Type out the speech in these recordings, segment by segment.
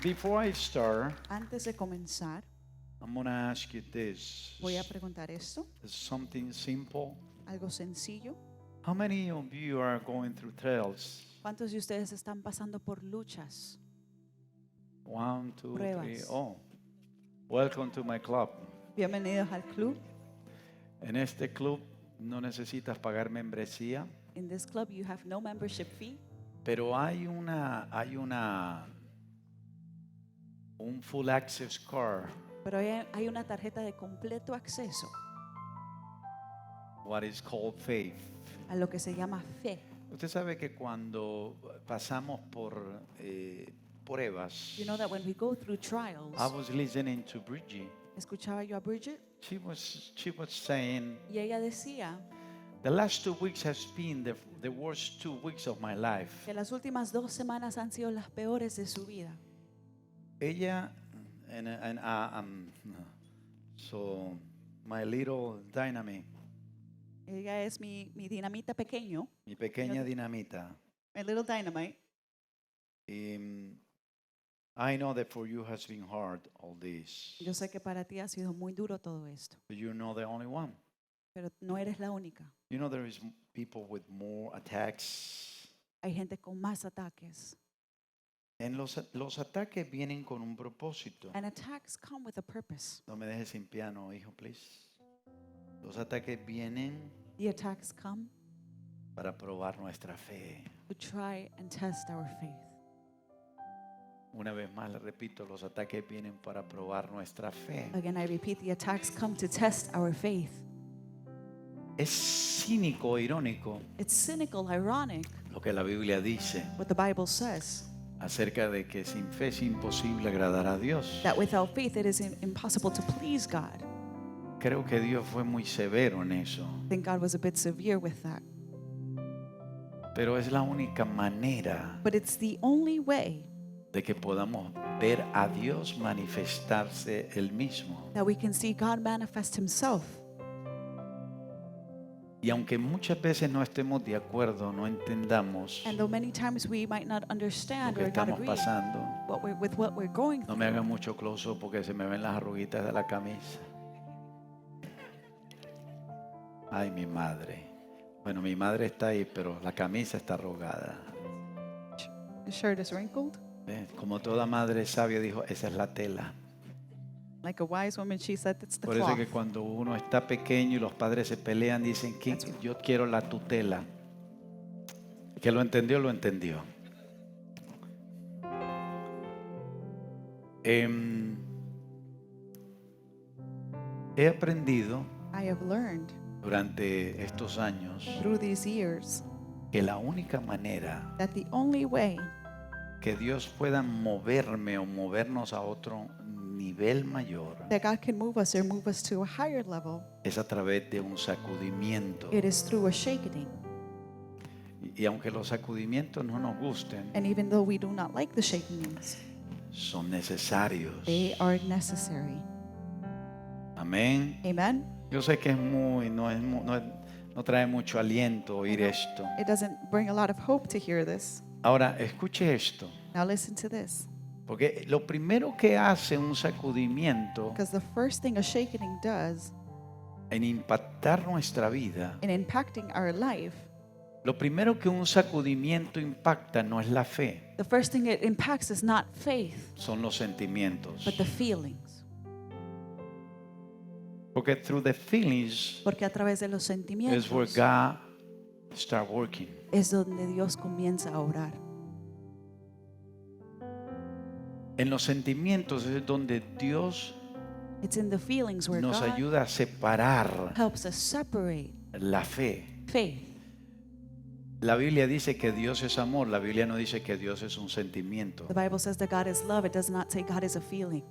Before I start, Antes de comenzar, I'm going to ask you this. voy a preguntar esto, It's something simple. algo sencillo. How many of you are going through trials? ¿Cuántos de ustedes están pasando por luchas, 1, 2, 3. pruebas? Oh, welcome to my club. Bienvenidos al club. En este club no necesitas pagar membresía, In this club you have no membership fee, pero un full access card, pero hay una tarjeta de completo acceso what is called faith. a lo que se llama fe. Usted sabe que cuando pasamos por pruebas, You know that when we go through trials, I was listening to Bridget. escuchaba yo a Bridget She was saying, y ella decía the last 2 weeks has been the worst 2 weeks of my life. que las últimas 2 semanas han sido las peores de su vida. Ella, so my little dynamite, Ella es mi dinamita pequeño, mi pequeña dinamita. my little dynamite. I know that for you has been hard all this. Yo sé que para ti ha sido muy duro todo esto, But you're not the only one. pero no eres la única. You know there is people with more attacks. Hay gente con más ataques. En los ataques vienen con un propósito. And attacks come with a purpose. No me dejes sin piano, hijo, please. Los ataques vienen The attacks come para probar nuestra fe. to try and test our faith. Una vez más le repito, los ataques vienen para probar nuestra fe. Again, I repeat, the attacks come to test our faith. Es cínico, irónico It's cynical, ironic, lo que la Biblia dice what the Bible says, acerca de que sin fe es imposible agradar a Dios. that without faith it is impossible to please God. Creo que Dios fue muy severo en eso, I think God was a bit severe with that. pero es la única manera But it's the only way de que podamos ver a Dios manifestarse Él mismo. that we can see God manifest himself. Y aunque muchas veces no estemos de acuerdo, no entendamos And though many times we might not lo understand que or not estamos agree pasando, with what we're going no through, me hagan mucho close up porque se me ven las arruguitas de la camisa. Ay, mi madre. Bueno, mi madre está ahí, pero la camisa está arrugada. the shirt is wrinkled. Como toda madre sabia dijo, esa es la tela. Like a wise woman, she said, it's the Por eso cloth. es que cuando uno está pequeño y los padres se pelean, dicen que yo quiero la tutela. El que lo entendió, lo entendió. He aprendido I have learned durante estos años through these years que la única manera that the only way que Dios pueda moverme o movernos a otro nivel mayor that God can move us or move us to a higher level, es a través de un sacudimiento. it is through a shaking. Y aunque los sacudimientos no nos gusten, And even though we do not like the shakings, son necesarios. they are necessary. Amén. Amen? Yo sé que no trae mucho aliento oír esto. It doesn't bring a lot of hope to hear this. Ahora, escuche esto. Now listen to this. Porque lo primero que hace un sacudimiento Because the first thing a shaking does en impactar nuestra vida, in impacting our life, lo primero que un sacudimiento impacta no es la fe, the first thing it impacts is not faith, son los sentimientos. but the feelings. Porque through the feelings Porque a través de los is where sentimientos God start working. es donde Dios comienza a orar. En los sentimientos es donde Dios It's in the feelings where nos God ayuda a separar helps us separate la fe. faith. La Biblia dice que Dios es amor, la Biblia no dice que Dios es un sentimiento. The Bible says that God is love. It does not say God is a feeling.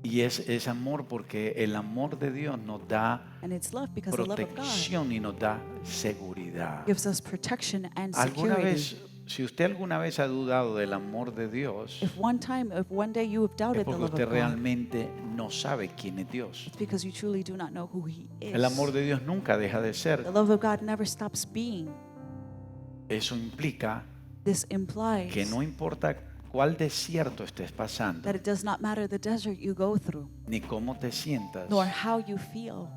Y es amor porque el amor de Dios nos da And it's love because the love of God protección y nos da seguridad. gives us protection and ¿Alguna security. vez, si usted alguna vez ha dudado del amor de Dios, If one day you have es doubted the porque love usted of God, realmente no sabe quién es Dios. it's because you truly do not know who He is. El amor de Dios nunca deja de The ser. love of God never stops being. Eso implica This implies que no importa cuál desierto estés pasando, that it does not matter the desert you go through, ni cómo te sientas. nor how you feel.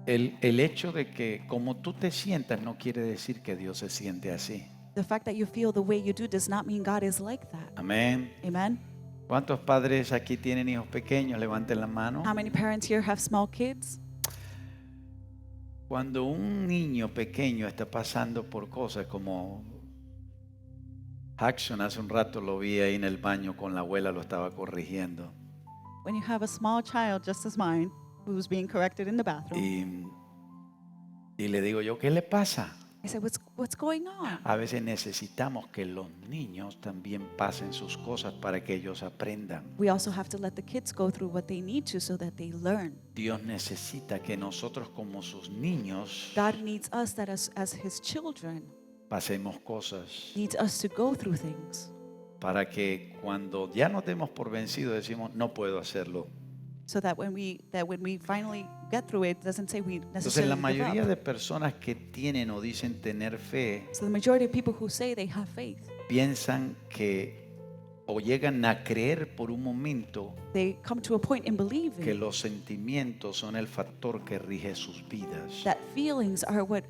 El hecho de que como tú te sientas no quiere decir que Dios se siente así. The fact that you feel the way you do does not mean God is like that. Amén. Amen. ¿Cuántos padres aquí tienen hijos pequeños? Levanten la mano. How many parents here have small kids? Cuando un niño pequeño está pasando por cosas como Action, hace un rato lo vi ahí en el baño con la abuela, lo estaba corrigiendo. When you have a small child, just as mine, who's being corrected in the bathroom, Y le digo yo, ¿qué le pasa? I said, what's going on? A veces necesitamos que los niños también pasen sus cosas para que ellos aprendan. We also have to let the kids go through what they need to so that they learn. Dios necesita que nosotros como sus niños God needs us that as his children, pasemos cosas needs us to go through things para que cuando ya nos demos por vencidos decimos, no puedo hacerlo. so that when we finally get through it, doesn't say we Entonces la necessarily give mayoría up. de personas que tienen o dicen tener fe So the majority of people who say they have faith, piensan que o llegan a creer por un momento they come to a point in que believing los sentimientos son el factor que rige sus vidas. that feelings are what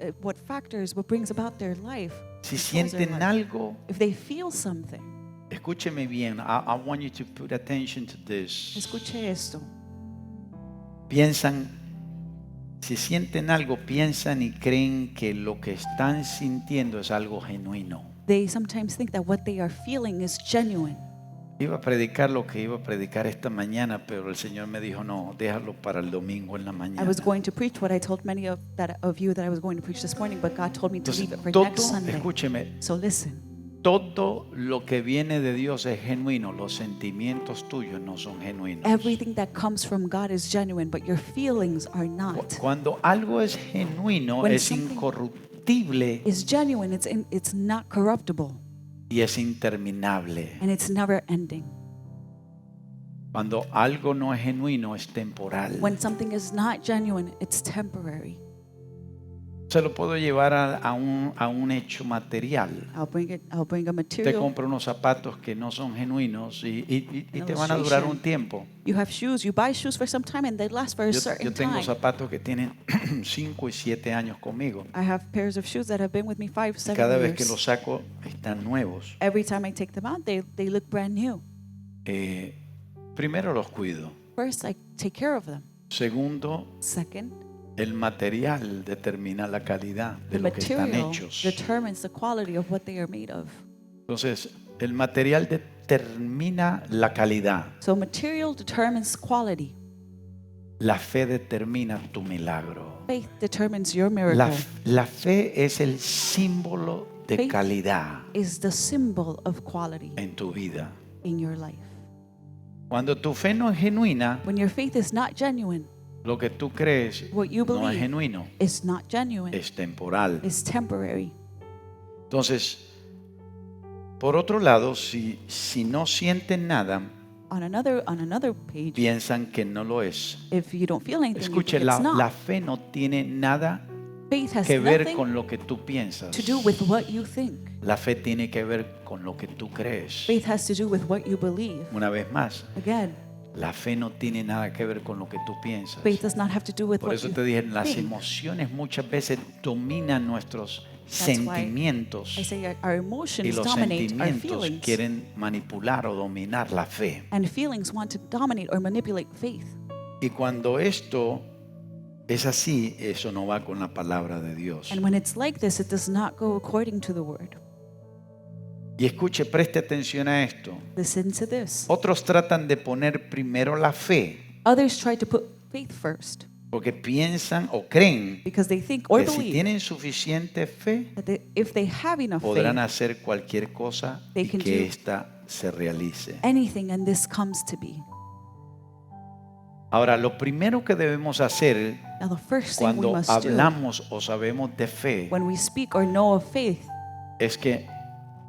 factors, what brings about their life. Si controls their sienten life. algo, If they feel something, escúcheme bien, I want you to put attention to this. escuche esto. Piensan, si sienten algo, piensan y creen que lo que están sintiendo es algo genuino. They sometimes think that what they are feeling is genuine. Iba a predicar lo que iba a predicar esta mañana, pero el Señor me dijo, no, déjalo para el domingo en la I mañana. was going to preach what I told many of you that I was going to preach this morning, but God told me to Entonces, leave it for todo, next Sunday. escúcheme, So listen, todo lo que viene de Dios es genuino, los sentimientos tuyos no son genuinos. everything that comes from God is genuine, but your feelings are not. Cuando algo es genuino, When es something incorruptible It's genuine, it's not corruptible, y es interminable. and it's never ending. Cuando algo no es genuino, es temporal. When something is not genuine, it's temporary. Se lo puedo llevar a un hecho material. I'll bring a Te material. compra unos zapatos que no son genuinos y An te van a durar illustration. un tiempo. You have shoes, you buy shoes for some time and they last for a Yo certain tengo time. zapatos que tienen 5 y 7 años conmigo. I have pairs of shoes that have been with me 5, Y 7 cada vez que years. los saco, están nuevos. Every time I take them out, they look brand new. Primero los cuido. First, I take care of them. Segundo, Second, el material determina la calidad de the lo que están material hechos. determines the quality of what they are made of. Entonces, el material determina la calidad. So material determines quality. La fe determina tu milagro. Faith determines your La, miracle. la fe es el símbolo de Faith calidad is the symbol of quality en tu vida. in your life. Cuando tu fe no es genuina, When your faith is not genuine, lo que tú crees what you no es believe genuino, is not genuine, es temporal. is temporary. Entonces, por otro lado, si no sienten nada, On another page, piensan que no lo es. if you don't feel anything, you Escuche, think it's la not. fe no tiene nada Faith has que ver nothing con lo que tú piensas. to do with what you think. La fe tiene que ver con lo que tú crees. Faith has to do with what you believe. Una vez más, Again, la fe no tiene nada que ver con lo que tú piensas. faith does not have to do with Por what eso you te dije, las think. emociones muchas veces dominan nuestros That's why sentimientos I say our y emotions los dominate our sentimientos feelings, quieren manipular o dominar la fe. and feelings want to dominate or manipulate faith. Y cuando esto es así, eso no va con la palabra de Dios. And when it's like this, it does not go according to the word. Y escuche, preste atención a esto. Listen to this. Otros tratan de poner primero la fe Others try to put faith first porque piensan o creen because they think or que si believe tienen suficiente fe that if they have enough podrán faith, hacer cualquier cosa They y can que do ésta se realice. anything and this comes to be. Ahora, lo primero que debemos hacer Now the first thing we cuando must do hablamos o sabemos de fe when we speak or know of faith es que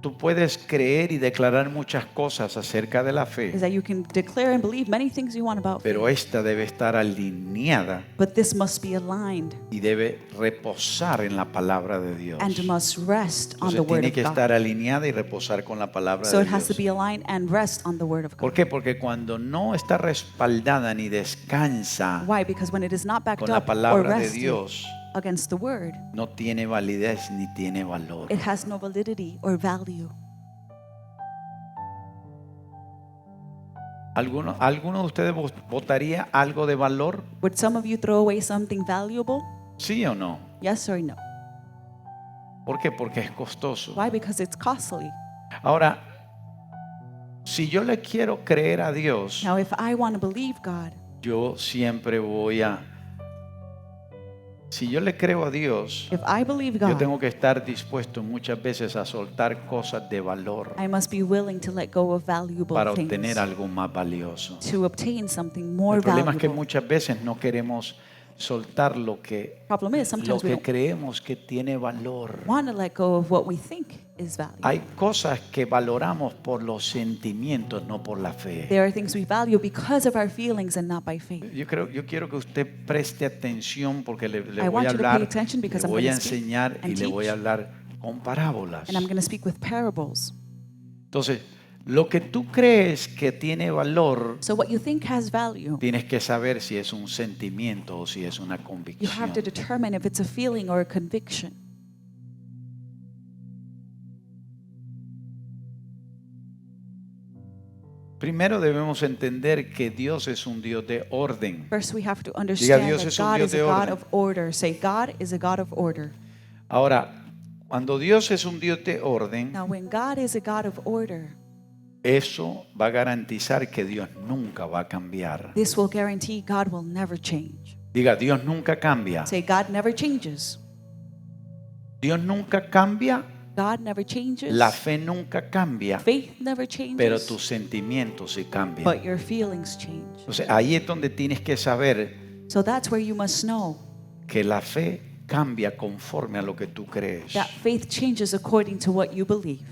tú puedes creer y declarar muchas cosas acerca de la is fe, that you can declare and believe many things you want about pero faith, esta debe estar alineada but this must be aligned y debe reposar en la palabra de Dios. and must rest on the Entonces Word tiene of que God. estar alineada y reposar con la palabra So de it has to Dios. be aligned and rest on the Word of ¿Por God. qué? Porque cuando no está respaldada ni descansa Why? Because when it is not backed con la up or palabra de rested Dios, against the Word, no tiene validez ni tiene valor. it has no validity or value. ¿Alguno de ustedes votaría algo de valor? Would some of you throw away something valuable? ¿Sí o no? Yes or no? ¿Por qué? Porque es costoso. Why? Because it's costly. Ahora, si yo le quiero creer a Dios, Now, if I want to believe God, yo siempre voy a... Si yo le creo a Dios, if I believe yo God, tengo que estar dispuesto muchas veces a soltar cosas de valor I must be willing to let go of valuable para things obtener algo más valioso. to obtain something more El problema es que valuable. muchas veces no queremos soltar lo que Problem is, sometimes we don't creemos que tiene valor. want to let go of what we think is valuable. Hay cosas que valoramos por los sentimientos, no por la fe. There are things we value because of our feelings and not by faith. Yo quiero que usted preste atención porque le I voy want a you to pay hablar, attention le because I'm voy a going to speak enseñar y and le voy a teach. hablar con parábolas. And I'm going to speak with parables. Entonces, lo que tú crees que tiene valor, So what you think has value, tienes que saber si es un sentimiento o si es una you have convicción. to determine if it's a feeling or a conviction. Primero debemos entender que Dios es un Dios de orden. First, we have to understand Dios that es un God Dios is a de God orden. of order. Say, God is a God of order. Ahora, cuando Dios es un Dios de orden, Now, when God is a God of order, eso va a garantizar que Dios nunca va a cambiar. this will guarantee God will never change. Diga, Dios nunca cambia. Say, God never changes. Dios nunca cambia, God never changes. la fe nunca cambia, Faith never changes. pero tus sentimientos sí cambian. But your feelings change. Entonces, ahí es donde tienes que saber So that's where you must know que la fe cambia conforme a lo que tú crees. that faith changes according to what you believe.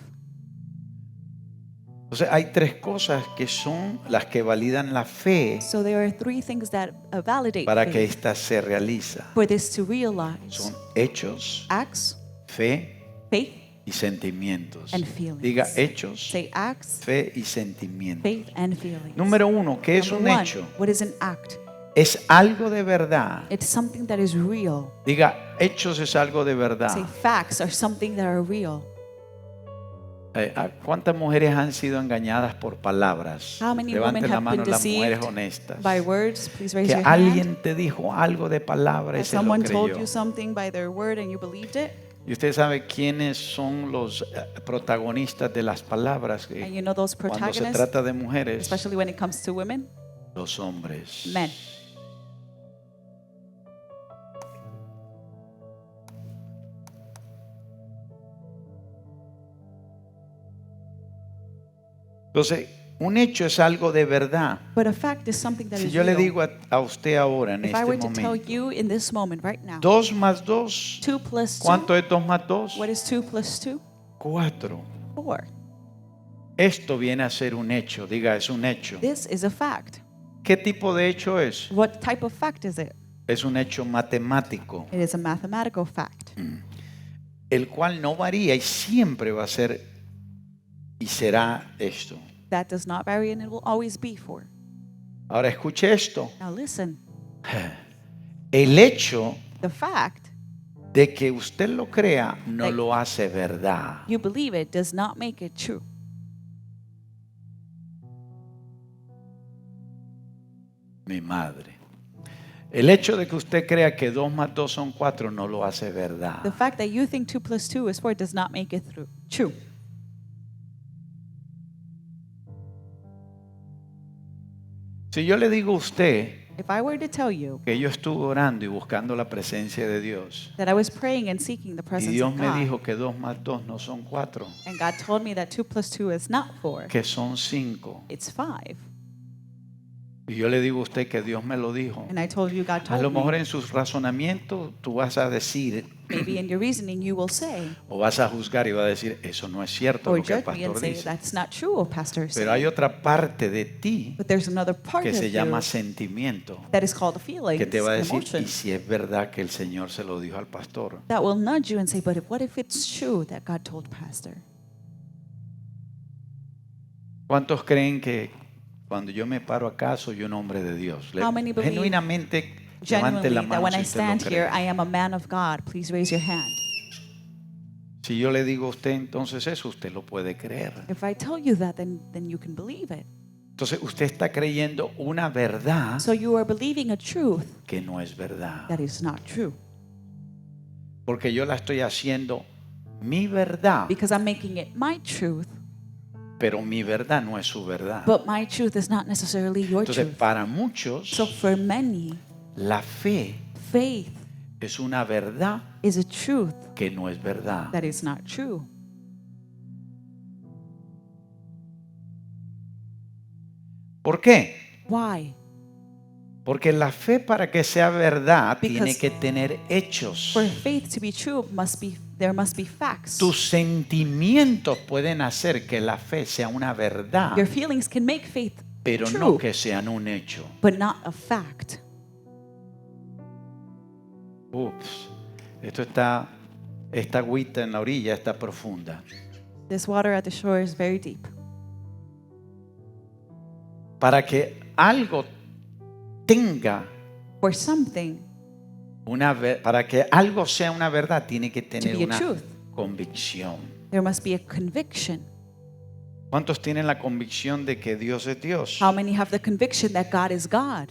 Entonces, hay tres cosas que son las que validan la fe So there are three things that validate para que faith ésta se realiza. for this to realize. Son hechos, Acts, fe faith, y sentimientos. and feelings. Diga hechos, Say acts, fe y sentimientos. faith, and feelings. Número uno, ¿qué es un Number one, hecho? what is an act? Es algo de verdad. It's something that is real. Diga, hechos es algo de Say verdad. facts are something that are real. ¿Cuántas mujeres han sido engañadas por palabras? How many Levanten women la have mano been las mujeres deceived honestas. by words? Please raise Que your hand. alguien te dijo algo de palabra y That se lo someone told creyó. you something by their word and you believed it. Y usted sabe quiénes son los protagonistas de las palabras And que you know those cuando se protagonists, trata de mujeres, especially when it comes to women, los hombres. men. Entonces, un hecho es algo de verdad. But a fact is something that Si is yo le real. digo a usted ahora en If I este were to tell momento, you in this moment right now, 2 más 2, 2 plus 2, ¿cuánto es 2 más 2? what is 2 plus 2? 4. 4. Esto viene a ser un hecho, diga, es un hecho. This is a fact. ¿Qué tipo de hecho es? What type of fact is it? Es un hecho matemático, It is a mathematical fact el cual no varía y siempre va a ser y será esto. that does not vary and it will always be for. Ahora escuche esto. Now listen, El hecho the fact de que usted lo crea no Like- lo hace verdad. you believe it does not make it true. Mi madre. El hecho de que usted crea que 2 más 2 son 4 no lo hace The verdad. fact that you think 2 plus 2 is 4 does not make it true. Si yo le digo a usted If I were to tell you que yo estuve orando y buscando la presencia de Dios that I was praying and seeking the y presence Dios of me God, dijo que 2 más 2 no son 4, and God told me that 2 plus 2 is not 4, que son 5, it's 5, Y yo le digo a usted que Dios me lo dijo. And I told you, God A lo told mejor me. en sus razonamientos tú vas a decir Maybe in your reasoning you will say, o vas a juzgar y vas a decir, eso no es cierto or lo que el judge me and pastor say, dice. that's not true what pastor is Pero hay saying. otra parte de ti But there's another part que of se you llama sentimiento, that is called feelings que te va a and decir, y emotions. si es verdad que el Señor se lo dijo al pastor. That will nudge you and say, but what if it's true that God told pastor? ¿Cuántos creen que cuando yo me paro acá soy un hombre de Dios? How many believe Genuinamente, levante Genuinely, la that mano when si I usted lo stand here, cree. I am a man of God. Please raise your hand. Si yo le digo a usted entonces eso, usted lo puede creer. If I tell you that, then you can believe it. Entonces usted está creyendo una verdad So you are believing a truth que no es verdad. that is not true. Porque yo la estoy haciendo mi verdad, Because I'm making it my truth, pero mi verdad no es su verdad. but my truth is not necessarily your Entonces truth. para muchos So for many, la fe faith es una verdad is a truth que no es verdad. that is not true. ¿Por qué? Why? Porque la fe para que sea verdad tiene Because que tener hechos. For faith to be true, there must be facts. Tus sentimientos pueden hacer que la fe sea una verdad, Your feelings can make faith pero true, no que sean un hecho. but not a fact. Ups, esta agüita en la orilla está profunda. This water at the shore is very deep. Para que algo tenga For something para que algo sea una verdad, tiene que to tener be a una truth, convicción. there must be a conviction. ¿Cuántos tienen la convicción de que Dios es Dios? How many have the conviction that God is God?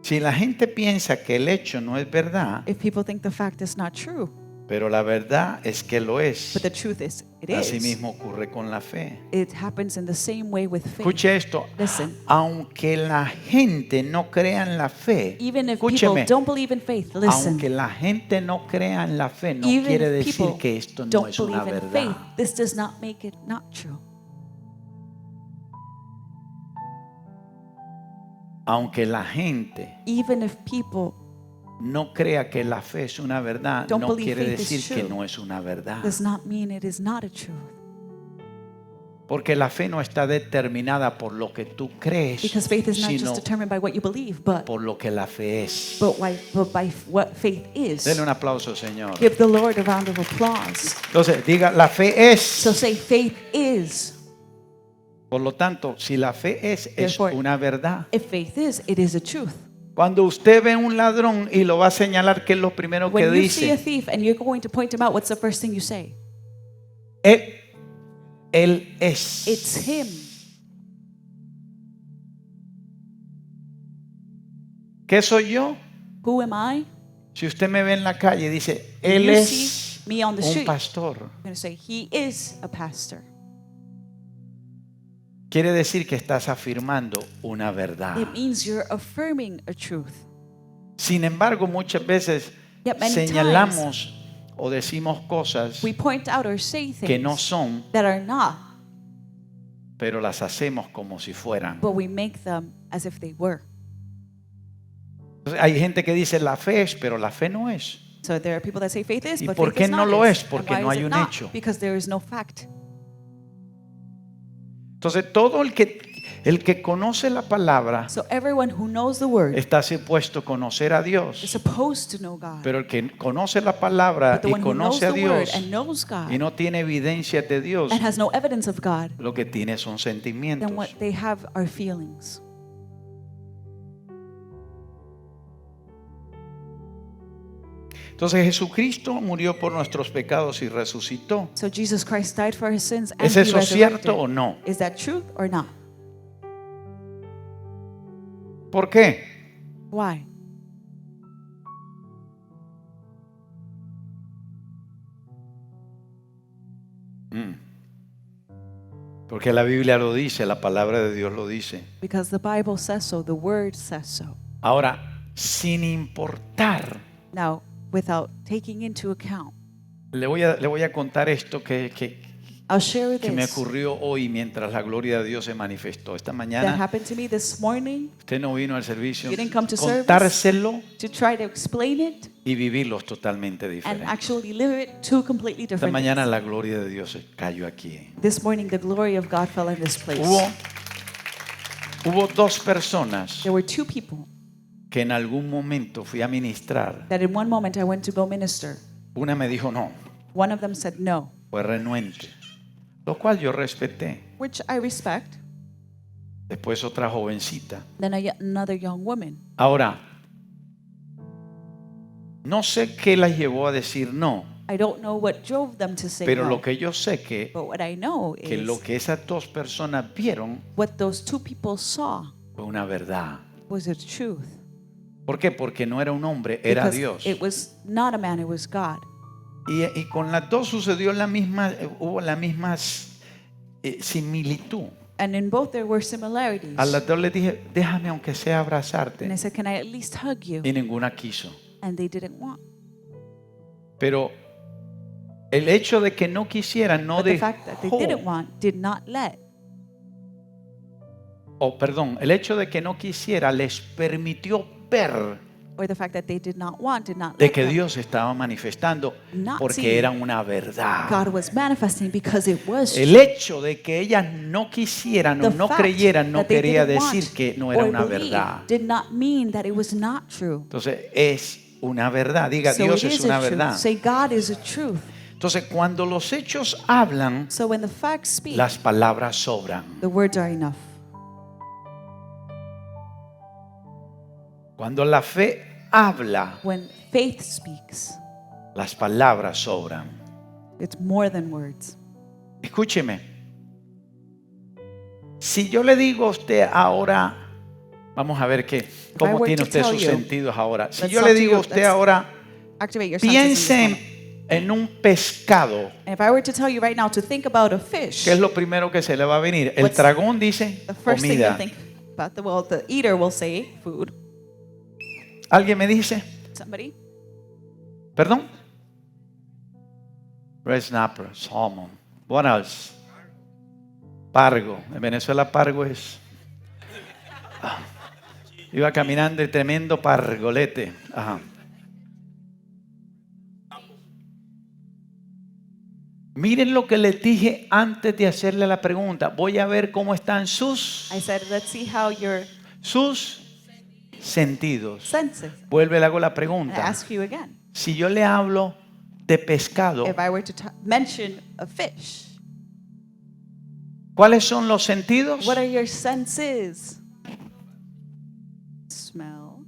Si la gente piensa que el hecho no es verdad, If people think the fact is not true, pero la verdad es que lo es, but the truth is, it así is. mismo ocurre con la fe. It happens in the same way with faith. Escuche esto, Listen. aunque la gente no crea en la fe, Even if people escúcheme, don't believe in faith, listen. aunque la gente no crea en la fe, no Even quiere if decir people que esto no don't es una believe in faith, verdad. this does not make it not true. Aunque la gente Even if people no crea que la fe es una verdad, Don't no believe quiere faith is decir que true. no es una verdad. does not mean it is not a truth. Porque la fe no está determinada por lo que tú crees, Because faith is not sino just determined by what you believe, but por lo que la fe es. by what faith is. Denle un aplauso, Señor. Give the Lord a round of applause. Entonces, diga, la fe es. So say faith is. Por lo tanto, si la fe es Therefore, una verdad. If faith is, it is a truth. Cuando usted ve un ladrón y lo va a señalar, ¿qué es lo primero que When you see a dice? thief and you're going to point him out, what's the first thing you say? Él es. It's him. ¿Qué soy yo? Who am I? Si usted me ve en la calle y dice, If él you es see me on the un street, pastor. I'm going to say, he is a pastor. Quiere decir que estás afirmando una verdad. It means you're affirming a truth. Sin embargo, muchas veces Yet many señalamos o decimos cosas We point out or say que no things son, that are not, pero las hacemos como si fueran. but we make them as if they were. Entonces, hay gente que dice la fe es, pero la fe no es. So there are people that say faith is, ¿Y but por faith qué is no not lo is. es? Porque And why no is hay it un not? hecho. Because there is no fact. Entonces, todo el que conoce la palabra So everyone who knows the word está supuesto a conocer a is Dios. supposed to know God. Pero el que conoce la palabra But the y one who knows conoce a the word Dios and knows God y no tiene evidencia de Dios, and has no evidence of God, lo que tiene son sentimientos. then what they have are feelings. Entonces Jesucristo murió por nuestros pecados y resucitó. So Jesus Christ died for his sins and ¿Es he eso cierto o resurrected. no? Is that truth or not? ¿Por qué? Why? Porque la Biblia lo dice, la palabra de Dios lo dice. Because the Bible says so, the word says so. Ahora, sin importar, Now, without taking into account, le voy a contar esto que I'll share que me this ocurrió hoy mientras la gloria de Dios se manifestó. Esta that mañana happened to me this morning. usted no vino al servicio, You didn't come to service. contárselo To try to explain it y vivirlos totalmente and diferentes. actually live it two completely Esta different mañana things. la gloria de Dios cayó aquí. This morning the glory of God fell in this place. Hubo dos personas There were two people que en algún momento fui a ministrar. that in one moment I went to go minister. Una me dijo no, One of them said no, fue renuente, lo cual yo respeté. which I respect. Después otra jovencita. Then another young woman. Ahora, no sé qué las llevó a decir no, I don't know what drove them to say pero no. lo que yo sé But what I know que is lo que esas dos personas vieron what those two people saw fue una verdad. was the truth. ¿Por qué? Porque no era un hombre, era Because Dios. it was not a man, it was God. Y con las dos sucedió la misma, hubo la misma similitud. And in both there were similarities. A las dos les dije, déjame aunque sea abrazarte. And I said, can I at least hug you? Y ninguna quiso. And they didn't want. Pero el hecho de que no quisieran no But the fact that they didn't dejó, want did not let. perdón, el hecho de que no quisiera les permitió ver Or the fact that they did not want did not de let que them. Dios estaba manifestando Not porque seeing era una verdad. God was manifesting because it was El hecho de que ellas no quisieran o the no fact creyeran no that they quería didn't decir want que no era or una believe verdad. did not mean that it was not true. Entonces es una verdad. Diga, So Dios it es is una a truth. verdad. Say God is a truth. Entonces cuando los hechos hablan, So when the facts speak, las palabras sobran. the words are enough. Cuando la fe habla, When faith speaks, las palabras sobran. it's more than words. Escúcheme. Si yo le digo a usted ahora, vamos a ver cómo were tiene to usted tell sus you, sentidos ahora. Si let's yo talk le to digo a you, usted let's ahora, Activate your senses in this piense moment. en un pescado, And if I were to tell you right now to think about a fish, ¿qué es lo primero que se le va a venir? El What's dragón dice the first thing you comida. think about? The eater will say food. ¿Alguien me dice? Somebody? ¿Perdón? Red snapper, salmon. What else? Pargo. En Venezuela pargo es... Iba caminando y tremendo pargolete. Ajá. Miren lo que les dije antes de hacerle la pregunta. Voy a ver cómo están sus I said, let's see how your sentidos. senses. Vuelve, le hago la And I pregunta. ask you again. Si yo le hablo de pescado, If I were to mention a fish, ¿cuáles son los sentidos? what are your senses? Smell,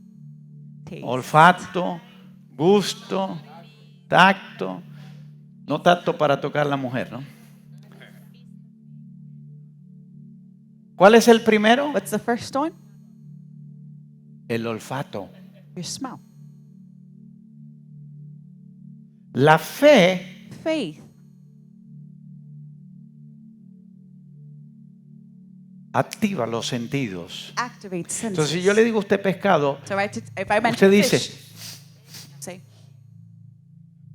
taste, Olfato, gusto, tacto. No tacto para tocar a la mujer, ¿no? ¿Cuál es el primero? What's the first one? El olfato. Your smell. La fe Faith activa los sentidos. activates senses. Entonces, si yo le digo a usted pescado, So if I mention usted dice, fish, say,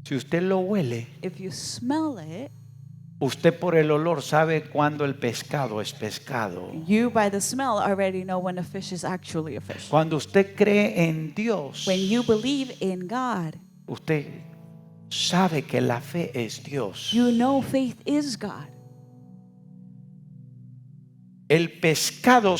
si usted lo huele, if you smell it, usted por el olor sabe cuándo el pescado es pescado. you by the smell already know when a fish is actually a fish. Cuando usted cree en Dios, When you believe in God, usted sabe que la fe es Dios. you know faith is God. El pescado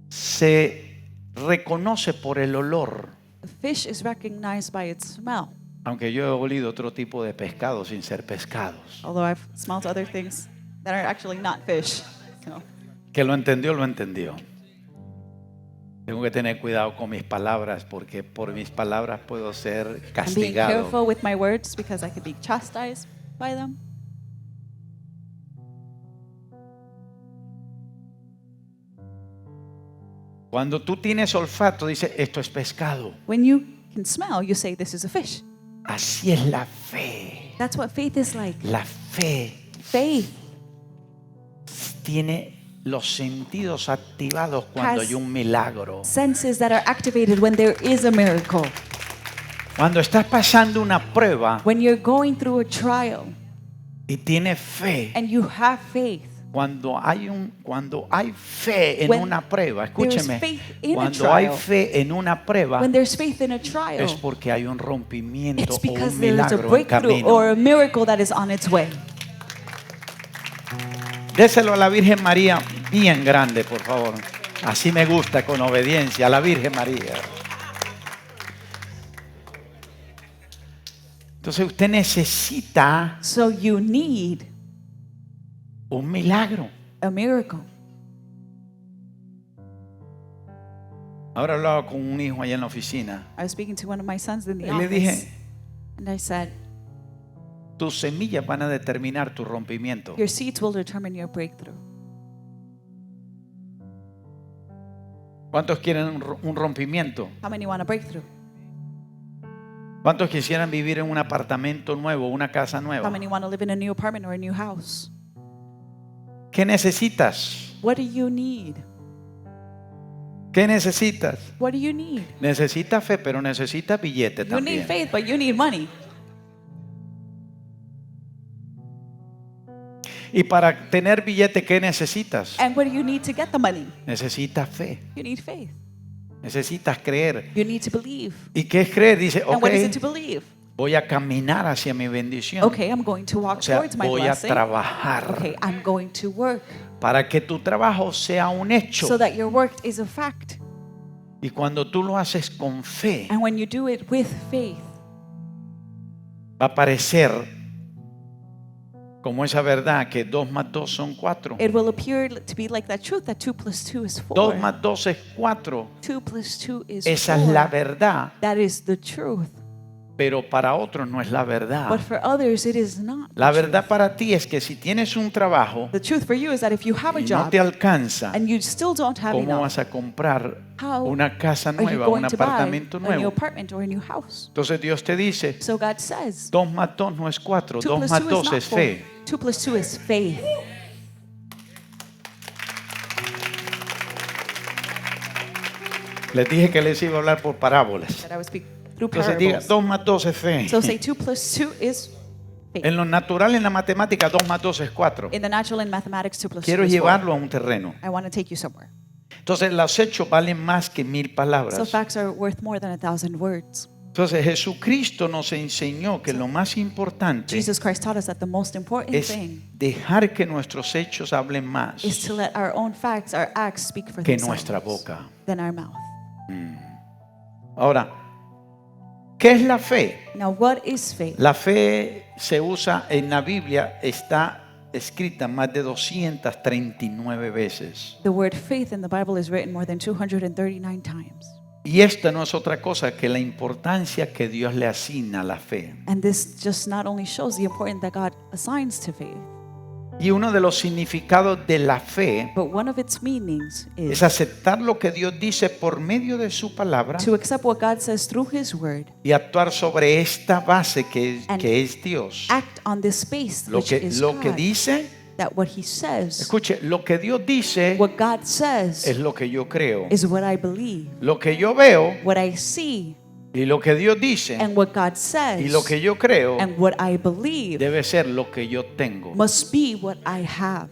se reconoce por el olor. The fish is recognized by its smell. Aunque yo he olido otro tipo de pescado sin ser pescados. Although I've smelled other things that are actually not fish. So, Que lo entendió, lo entendió. Tengo que tener cuidado con mis palabras porque por mis palabras puedo ser I'm being castigado. careful with my words because I could be chastised by them. Cuando tú tienes olfato, dice, esto es pescado. When you can smell, you say this is a fish. Así es la fe. That's what faith is like. La fe Faith tiene los sentidos activados cuando Has- hay un milagro. senses that are activated when there is a miracle. Cuando estás pasando una prueba When you're going through a trial y tienes fe, and you have faith, cuando hay fe en When una prueba, there is escúcheme, faith in a cuando hay trial, fe en una prueba when there's faith in a trial, es porque hay un rompimiento it's o because un there is a milagro en breakthrough or camino. a miracle that is on its way. Déselo a la Virgen María bien grande, por favor. Así me gusta, con obediencia, a la Virgen María. Entonces usted necesita So you need un milagro. a miracle. Ahora hablaba con un hijo allá en la oficina. I was speaking to one of my sons in the Y le office, dije, and I said, tus semillas van a determinar tu rompimiento. your seeds will determine your breakthrough. ¿Cuántos quieren un rompimiento? How many want a breakthrough? ¿Cuántos quisieran vivir en un apartamento nuevo, una casa How nueva? many want to live in a new apartment or a new house? ¿Qué necesitas? What do you need? ¿Qué necesitas? What do you need? Necesitas fe, pero necesitas billete You need también. faith, but you need money. Y para tener billete, ¿qué necesitas? And what do you need to get the money? Necesitas fe. You need faith. Necesitas creer. You need to believe. ¿Y qué es creer? Dice, And ok, what is it to believe? voy a caminar hacia mi bendición. Okay, I'm going to walk O sea, towards my voy a blessing. trabajar Okay, I'm going to work para que tu trabajo sea un hecho. so that your work is a fact. Y cuando tú lo haces con fe, And when you do it with faith, va a parecer como esa verdad que 2 más 2 son 4. it will appear to be like that truth that 2 plus 2 is 4. 2 más 2 es 4. 2 plus 2 is Esa 4. es la verdad, That is the truth. pero para otros no es la verdad. But for others, it is not. La verdad para ti es que si tienes un trabajo The truth for you is that if you have a y no job te alcanza, and you still don't have ¿cómo enough, vas a comprar how una casa are you nueva, un going to buy apartamento a new nuevo? apartment or a new house? Entonces Dios te dice, So God says 2 más 2 no es 4, 2 2 plus más 2 is 2 not es 4. fe. 2 plus 2 is faith. Les dije que les iba a hablar por parábolas. That I would speak through Entonces diga, parables. 2 más 2 es fe. So say 2 plus 2 is faith. En lo natural, en la matemática, 2 más 2 es 4. In the natural and mathematics, 2 plus 2 Quiero is 4. llevarlo a un terreno. I want to take you somewhere. Entonces los hechos valen más que 1000 So palabras. facts are worth more than 1,000 words. Entonces Jesucristo nos enseñó que lo más importante Jesus Christ taught us that the most important es thing dejar que nuestros hechos hablen más is to let our own facts, our acts speak for que themselves nuestra boca. than our mouth. Ahora, ¿qué es la fe? Now, what is faith? La fe se usa en la Biblia, está escrita más de 239 veces. The word faith in the Bible is written more than 239 times. Y esta no es otra cosa que la importancia que Dios le asigna a la fe. And this just not only shows the importance that God assigns to faith, Y uno de los significados de la fe but one of its meanings es is aceptar lo que Dios dice por medio de su palabra to accept what God says through His word, y actuar sobre esta base que es Dios. act on this space Lo which is que God, dice, that what He says, escuche, lo que Dios dice what God says es lo que yo creo. is what I believe, Lo que yo veo what I see, y lo que Dios dice and what God says, y lo que yo creo and what I believe debe ser lo que yo tengo. must be what I have.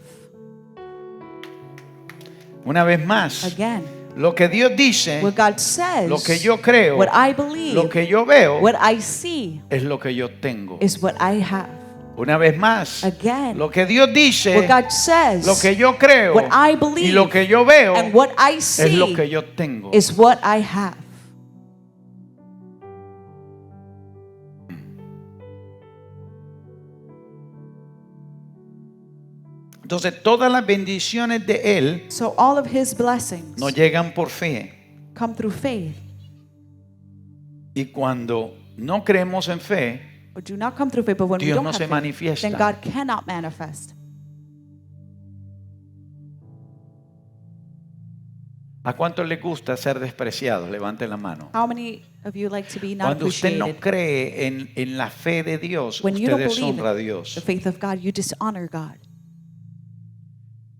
Una vez más, Again, lo que Dios dice, what God says, lo que yo creo, what I believe, lo que yo veo what I see es lo que yo tengo. is what I have. Una vez más, Again, lo que Dios dice, what God says, lo que yo creo what I y believe, lo que yo veo and what I es lo see que yo tengo. is what I have. Entonces todas las bendiciones de Él So all of His blessings nos llegan por fe. come through faith, Y cuando no creemos en fe, or do not come through faith, but when we Dios don't no have se faith, manifiesta. then God cannot manifest. ¿a cuánto le gusta ser despreciados? Levante la mano. How many of you like to be not Cuando usted no appreciated? cree en la fe de Dios, When you usted don't believe deshonra a in Dios. the faith of God, you dishonor God.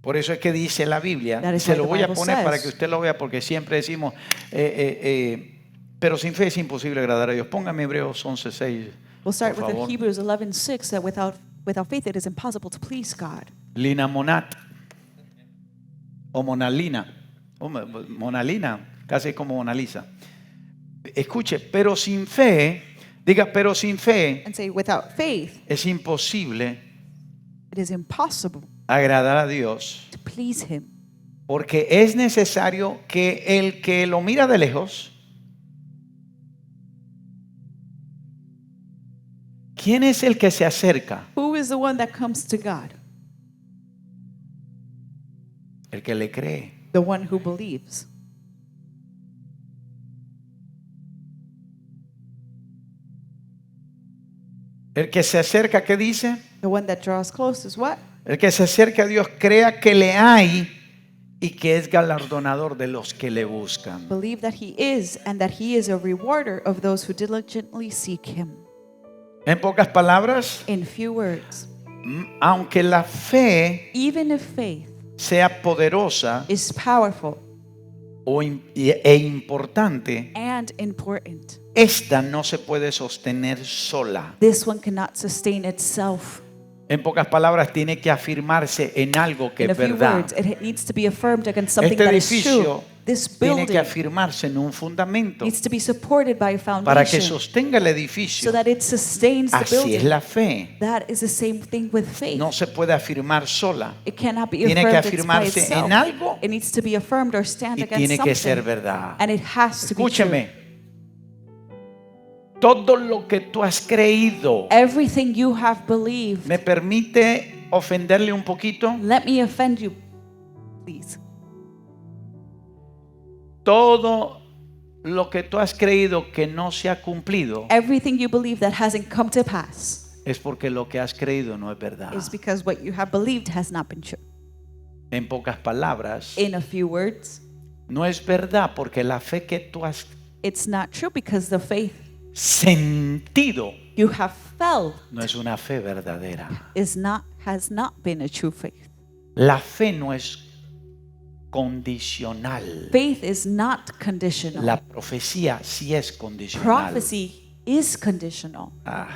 Por eso es que dice la Biblia, That is se why lo the voy a Bible poner para says. que usted lo vea, porque siempre decimos, pero sin fe es imposible agradar a Dios. Póngame Hebreos 11:6, We'll start por with favor. Hebrews 11:6, that without Without faith, it is impossible to please God. Lina Monat o Monalina, Monalina, casi como Mona Lisa. Escuche, pero sin fe, diga, pero sin fe And say, without faith, es imposible it is impossible agradar a Dios, to please Him. porque es necesario que el que lo mira de lejos, ¿quién es el que se acerca? Who is the one that comes to God? El que le cree. The one who believes. El que se acerca, ¿qué dice? The one that draws close is what? El que se acerca a Dios crea que le hay y que es galardonador de los que le buscan. Believe that He is, and that He is a rewarder of those who diligently seek Him. En pocas palabras, In few words, aunque la fe even if faith sea poderosa is powerful e importante, and important, esta no se puede sostener sola. this one cannot sustain itself. En pocas palabras, tiene que afirmarse en algo que In a es few verdad. words, it needs to be affirmed against something Este that is true. edificio This tiene que building afirmarse en un fundamento needs to be supported by a para que foundation sostenga el so edificio. that it sustains the Así es building. la fe. That is the same thing with faith. No se puede afirmar sola. It cannot be Tiene que affirmed it's by afirmarse itself. en algo It needs to be affirmed or stand y against tiene que ser something. verdad. And it has to be true. Escúcheme. Todo lo que tú has creído, Everything you have believed. ¿me permite ofenderle un poquito? Let me offend you, please. Todo lo que tú has creído que no se ha cumplido Everything you believe that hasn't come to pass es porque lo que has creído no es verdad. is because what you have believed has not been true. En pocas palabras, In a few words, no es verdad porque la fe que tú has it's not true because the faith sentido you have felt no es una fe verdadera. has not been a true faith. La fe no es condicional. Faith is not conditional. La profecía sí es condicional. Prophecy is conditional. Ah.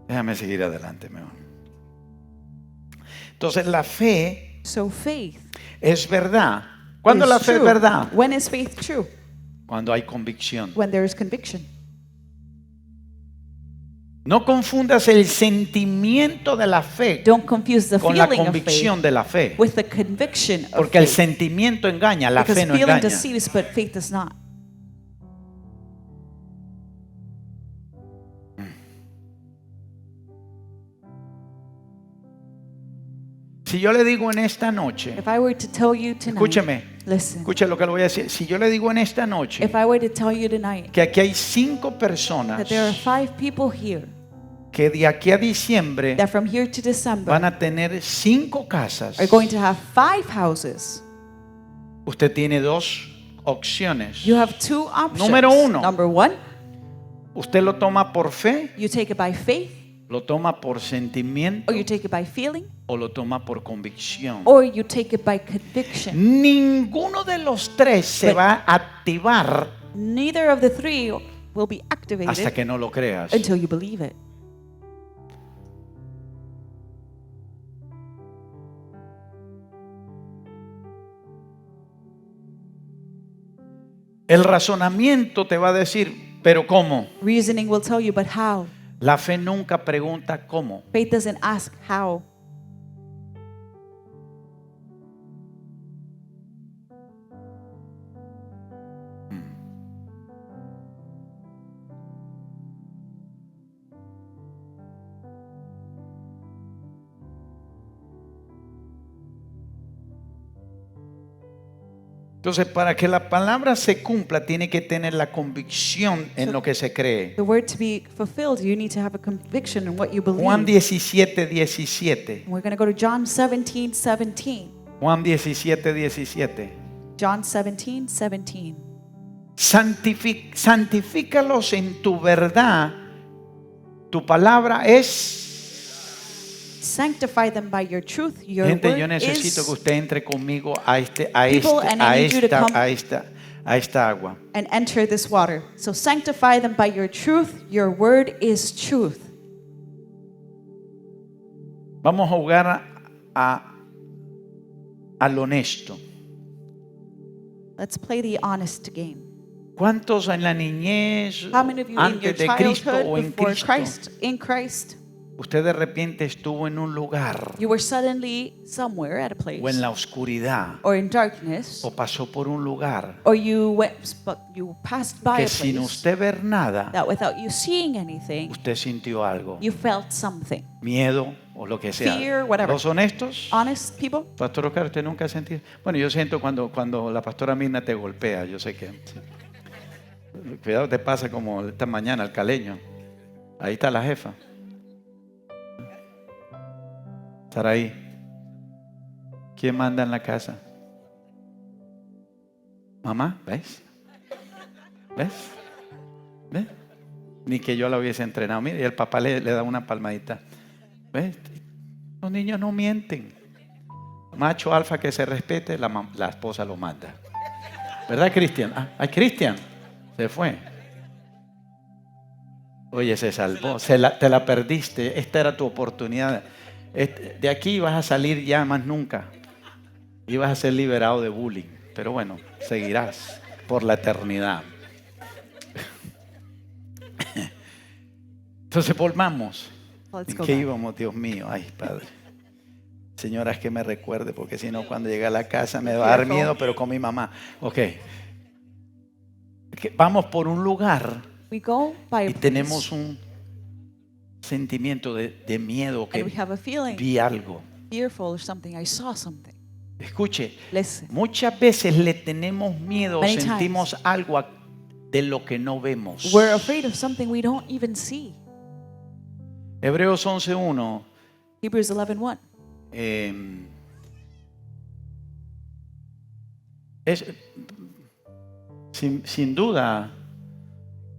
Déjame seguir adelante mejor. Entonces la fe So faith es verdad. ¿Cuándo is la fe es true. verdad? When is faith true? Cuando hay convicción. When there is conviction. No confundas el sentimiento de la fe Don't confuse the con la feeling of convicción faith de la fe. with the conviction of Porque el faith. sentimiento engaña, la Because fe no feeling engaña. deceives, but faith does not. Si yo le digo en esta noche, If I were to tell you tonight, escúcheme, listen. escuche lo que le voy a decir. Si yo le digo en esta noche If I were to tell you tonight que aquí hay 5 personas that there are 5 people here que de aquí a diciembre that from here to December van a tener 5 casas, are going to have 5 houses, usted tiene 2 opciones. you have 2 options. Número 1, Number 1, usted lo toma por fe, you take it by faith, lo toma por sentimiento or you take it by feeling, o lo toma por convicción. or you take it by conviction. Ninguno de los 3 se But- va a activar Neither of the 3 will be activated hasta que no lo creas. until you believe it. El razonamiento te va a decir, pero ¿cómo? Reasoning will tell you, but how? La fe nunca pregunta cómo. Faith doesn't ask how. Entonces, para que la palabra se cumpla, tiene que tener la convicción en lo que se cree. The word to be fulfilled, you need to have a conviction in what you Juan believe. 17, 17. We're going to go to John 17:17. Juan 17, 17. John 17:17. Santifícalos en tu verdad. Tu palabra es Sanctify them by your truth. Your Gente, word yo necesito is, que usted entre conmigo People, and I need you to come- a esta agua. and enter this water. So sanctify them by your truth. Your word is truth. Vamos a jugar al honesto. Let's play the honest game. ¿Cuántos en la niñez, How many of you in your antes de Cristo o childhood, en before Cristo, Christ, in Christ, usted de repente estuvo en un lugar you were suddenly somewhere at a place, o en la oscuridad or in darkness, o pasó por un lugar or you passed by que a sin place usted ver nada, that without you seeing anything, usted sintió algo, you felt something? miedo o lo que sea? Fear, whatever. ¿Los honestos? Honest people? Pastor Oscar, ¿usted nunca ha sentido? Bueno, yo siento cuando la pastora Mirna te golpea, yo sé que... sí. Cuidado, te pasa como esta mañana al caleño. Ahí está la jefa. Estar ahí. ¿Quién manda en la casa? Mamá, ¿ves? ¿Ves? ¿Ves? Ni que yo la hubiese entrenado. Mire, y el papá le da una palmadita. ¿Ves? Los niños no mienten. Macho alfa que se respete, la esposa lo manda. ¿Verdad, Cristian? Ay, Cristian. Se fue. Oye, se salvó. Te la perdiste. Esta era tu oportunidad. De aquí vas a salir ya más nunca. Y vas a ser liberado de bullying. Pero bueno, seguirás por la eternidad. Entonces volvamos. Let's ¿En go qué back. íbamos, Dios mío? Ay, Padre. Señoras, que me recuerde, porque si no, cuando llegue a la casa me va a dar miedo, pero con mi mamá. Ok. Vamos por un lugar We go by a y place, tenemos un sentimiento de miedo, and we que have a feeling vi algo. fearful or something. I saw something. Escuche, Listen. muchas veces le tenemos miedo, Many sentimos algo de lo que no vemos. We're afraid of something we don't even see. Hebreos 11:1. Hebrews 11:1. Es sin duda,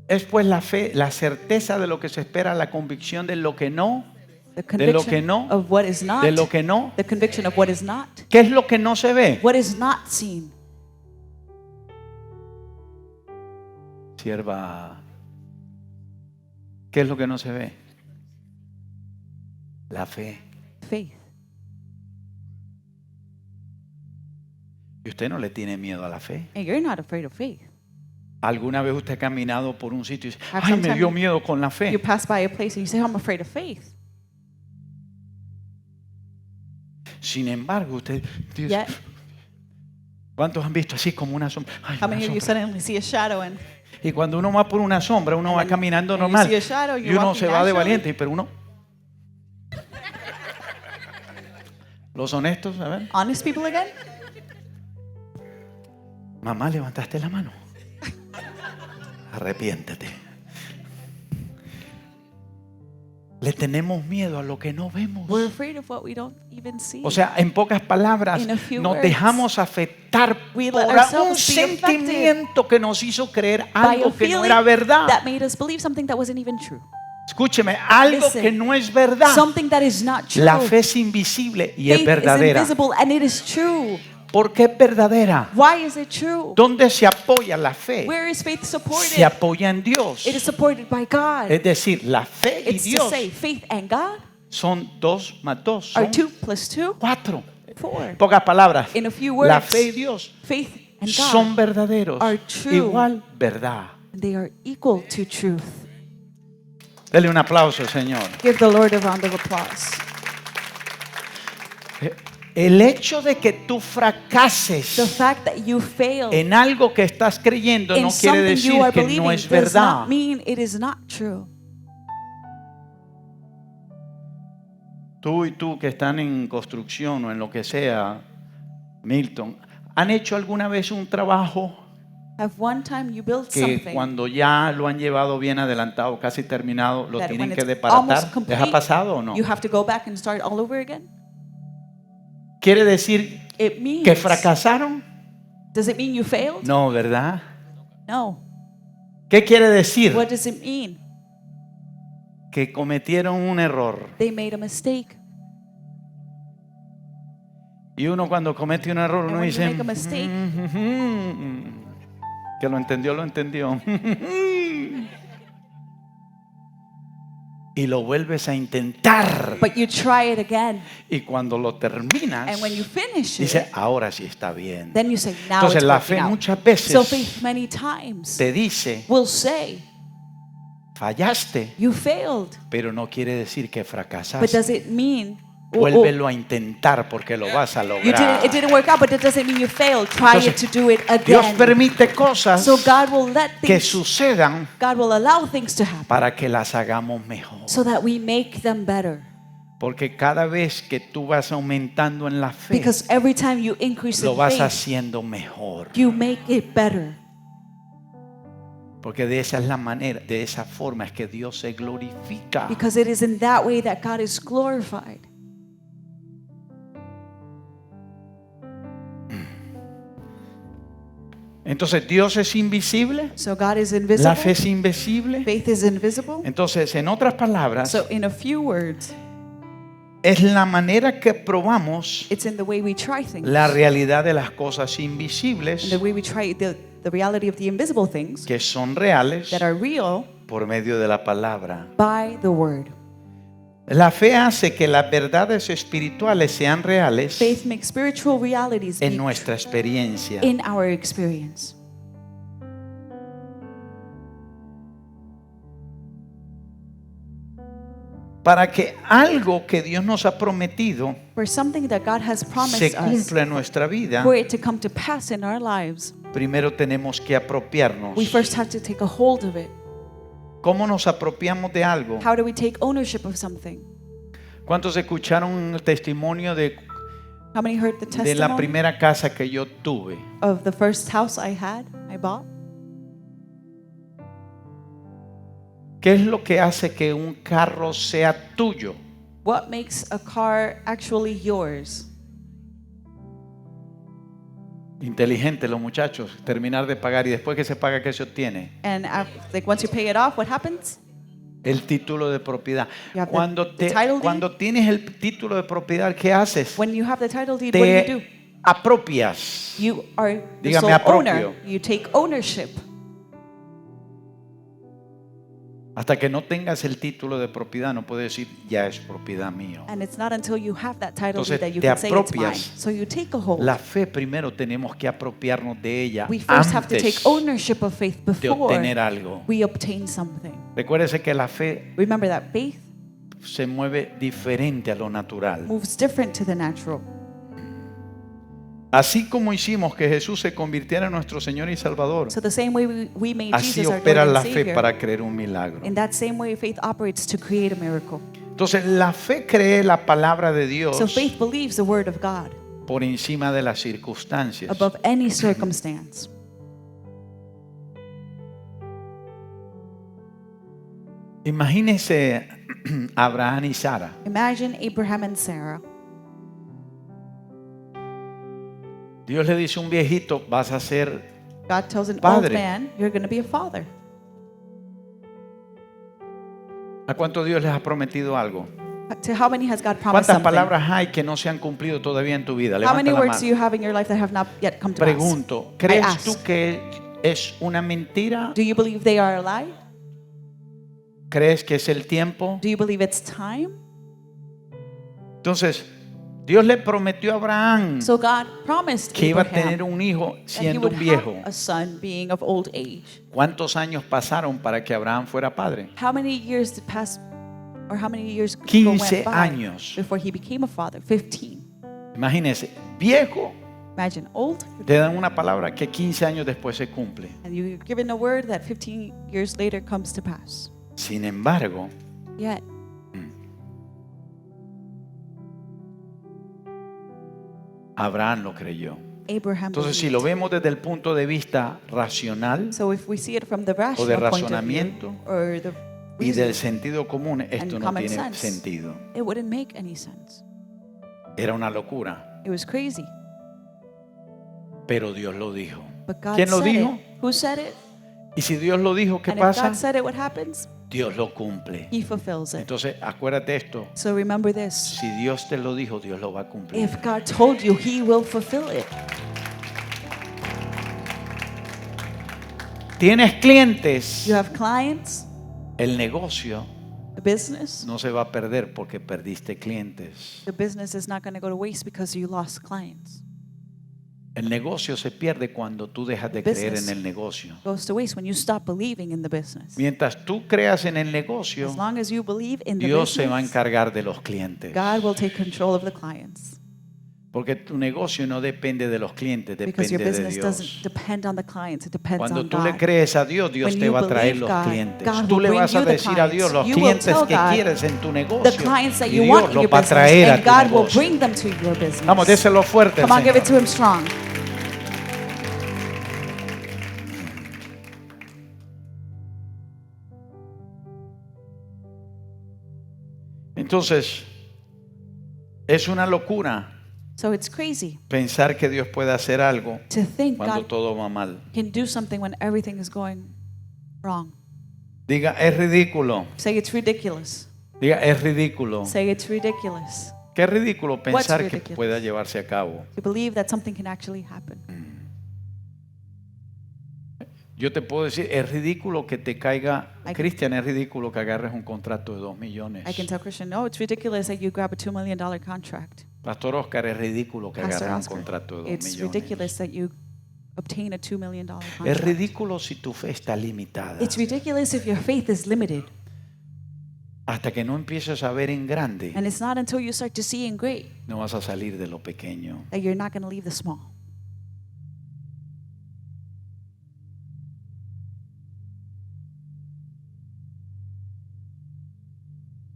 es pues la fe, la certeza de lo que se espera, la convicción de lo que no, The de lo que conviction no, of what is not. de lo que no. The conviction of what is not. ¿Qué es lo que no se ve? What is not seen. Sierva, ¿qué es lo que no se ve? La fe. Faith. Y usted no le tiene miedo a la fe. And you're not afraid of faith. ¿Alguna vez usted ha caminado por un sitio y dice, Have ay, me sometime dio miedo con la You fe? pass by a place and you say, I'm afraid of faith. Sin embargo, usted dice, Yet, ¿cuántos han visto así como una sombra? Ay, how una many of you sombra. suddenly see a shadow and Y cuando uno va por una sombra, uno va And- caminando and you normal see a shadow, y you're uno walking se va de naturally. valiente, pero uno... Los honestos, a ver. honest people again? Mamá, levantaste la mano. Arrepiéntete. Le tenemos miedo a lo que no vemos. We're afraid of what we don't even see. O sea, en pocas palabras, In a few nos words, dejamos afectar we por let un ourselves be affected sentimiento que nos hizo creer by a algo que no feeling era verdad. that made us believe something that wasn't even true. Escúcheme, algo Listen. que no es verdad. Something that is not true. La fe es invisible y es Faith is verdadera. invisible and it is true. ¿Por qué es verdadera? Why is it true? ¿Dónde se apoya la fe? Where is faith supported? Se apoya en Dios. It is supported by God. Es decir, la fe y It's to Dios say faith and God son 2 más 2, are son 2 plus 2, 4. 4. En pocas palabras, In a few words, la fe y Dios faith and God son verdaderos. are true. Igual verdad. they are equal to truth. Dele un aplauso, Señor. Give the Lord a round of applause. El hecho de que tú The fracases fact that you fail en algo que estás creyendo in no quiere something decir you are que believing no es does verdad. not mean it is not true. Tú y tú que están en construcción o en lo que sea, Milton, ¿han hecho alguna vez un trabajo Have one time you built que something cuando ya lo han llevado bien adelantado, casi terminado, lo that tienen when que it's desbaratar? almost ¿Les complete, ha pasado o no? you have to go back and start all over again? ¿Quiere decir It means, que fracasaron? does it mean you failed? No, ¿verdad? No. ¿Qué quiere decir? What does it mean? Que cometieron un error. They made a mistake. Y uno cuando comete un error, uno when you dice, make a mistake, que lo entendió, lo entendió. Y lo vuelves a intentar. but you try it again. Y cuando lo terminas, And when you finish dice, it, ahora sí está bien. then you say, now Entonces it's la working fe out. muchas So veces faith many times te dice, will say, fallaste, you failed. pero no quiere decir que But fracasaste. does it mean, Vuélvelo a intentar porque lo vas a it lograr. didn't work out, but that doesn't mean you failed. Try Entonces, it to do it Dios again. permite cosas So God will let que things, sucedan God will allow things to happen para que las hagamos mejor. so that we make them better. Porque cada vez que tú vas aumentando en la fe, Because every time you increase lo in vas faith, haciendo mejor. you make it better. Porque de esa es la manera, de esa forma es que Dios se glorifica. Because it is in that way that God is glorified. Entonces Dios es invisible, So God is la invisible. fe es invisible. Faith is invisible. Entonces, en otras palabras, So in a few words, es la manera que probamos it's in the way we try things. la realidad de las cosas In invisibles the way we try the reality of the invisible things que son reales that are real por medio de la palabra. by the word. La fe hace que las verdades espirituales sean reales Faith makes spiritual realities en be nuestra experiencia. in our experience. Para que algo que Dios nos ha prometido For something that God has se promised us, cumpla en nuestra vida, for it to come to pass in our lives, primero tenemos que apropiarnos. we first have to take a hold of it. ¿Cómo nos apropiamos de algo? How do we take ownership of something? ¿Cuántos escucharon el testimonio de How many heard the la testimony primera casa que yo tuve? of the first house I bought? ¿Qué es lo que hace que un carro sea tuyo? What makes a car actually yours? Inteligente los muchachos, terminar de pagar y después que se paga, ¿qué se obtiene? And like once you pay it off, what happens? El título de propiedad. You have Cuando the title deed. cuando tienes el título de propiedad, ¿qué haces? When you have the title deed, what do you do? Te apropias. You are the Dígame, sole apropio. owner. You take ownership. Hasta que no tengas el título de propiedad, no puedes decir, ya es propiedad mío. And it's not until you have that title Entonces, deed that you te can say it's mine. apropias. So you take a hold. La fe primero tenemos que apropiarnos de ella We first have to take antes ownership of faith de before obtener algo. we obtain something. Recuérdese que la fe Remember that faith se mueve diferente a lo natural. moves different to the natural. Así como hicimos que Jesús se convirtiera en nuestro Señor y Salvador, So the same way we made así Jesus our Lord opera and la fe Savior, para creer un milagro. in that same way faith operates to create a miracle. Entonces, la fe cree la palabra de Dios So faith believes the word of God por encima de las circunstancias. above any circumstance. Imagínese Abraham y Sara. Imagine Abraham and Sarah. Dios le dice a un viejito, vas a ser... God tells an old Padre. man, you're going to be a father. ¿A cuánto Dios les ha prometido algo? To how many has God promised ¿Cuántas something? palabras hay que no se han cumplido todavía en tu vida? How Levanta many la words do mano. you have in your life that have not yet come to pass? Pregunto, ¿crees ask. tú que es una mentira? Do you believe they are a lie? ¿Crees que es el tiempo? Do you believe it's time? Entonces, Dios le prometió a Abraham So God promised que iba a Abraham tener un hijo that he siendo would un viejo. have a son being of old age. ¿Cuántos años pasaron para que Abraham fuera padre? How many years did pass, or how many years 15 went by años. before he became a father? 15. Imagínense, viejo, Imagine old, te dan una palabra que 15 años después se cumple. and you're given a word that 15 years later comes to pass. Sin embargo, Yet, Abraham lo creyó. Abraham Entonces, si believed. lo vemos desde el punto de vista racional So if we see it from the rational point of razonamiento view, or the y reason, del sentido común, esto no common tiene sense. sentido. it wouldn't make any sense. Era una locura, It was crazy. pero Dios lo dijo. But God ¿Quién lo said dijo? it. Who said it? Y si Dios lo dijo, ¿qué And if pasa? God said it, what happens? Dios lo cumple. He fulfills it. Entonces, acuérdate esto. So remember this. Si Dios te lo dijo, Dios lo va a cumplir. If God told you, He will fulfill it. Tienes clientes, You have clients, el negocio the business. no se va a perder porque perdiste clientes. The business is not going to go to waste because you lost clients. El negocio se pierde cuando tú dejas de creer Business en el negocio. It goes to waste when you stop believing in the business. Mientras tú creas en el negocio, As long as you believe in the Dios se va a business, encargar de los clientes. God will take control of the clients. Porque tu negocio no depende de los clientes, Because your depende de business Dios. doesn't depend on the clients, it depends Cuando on tú le God. crees a Dios, Dios When te you va a traer believe los God, clientes. God Tú will le bring vas a you the decir a Dios clients. los You will clientes tell que God quieres en tu The negocio clients that y you Dios want in los your va a business, traer a and tu God will negocio. bring them to your business. Vamos, déselo fuerte, Come on, give it to Señor. Him strong. Entonces, es una locura So it's crazy pensar que Dios puede hacer algo to think cuando God todo va mal. can do something when everything is going wrong. Diga, es ridículo. Say it's ridiculous. Diga, es ridículo. Say it's ridiculous. Qué ridículo pensar que ridiculous? pueda llevarse a cabo. To believe that something can actually happen. Yo te puedo decir, es ridículo que te caiga, I- Cristian, es ridículo que agarres un contrato de 2 millones. I can tell Christian, no, it's ridiculous that you grab a $2 million contract. Pastor Oscar, es ridículo que Pastor agarres un Oscar, contrato de 2 it's millones. ridiculous that you obtain a $2 million Es contract. ridículo si tu fe está limitada. It's ridiculous if your faith is limited. Hasta que no empieces a ver en grande, And it's not until you start to see in great no vas a salir de lo pequeño. that you're not going to leave the small.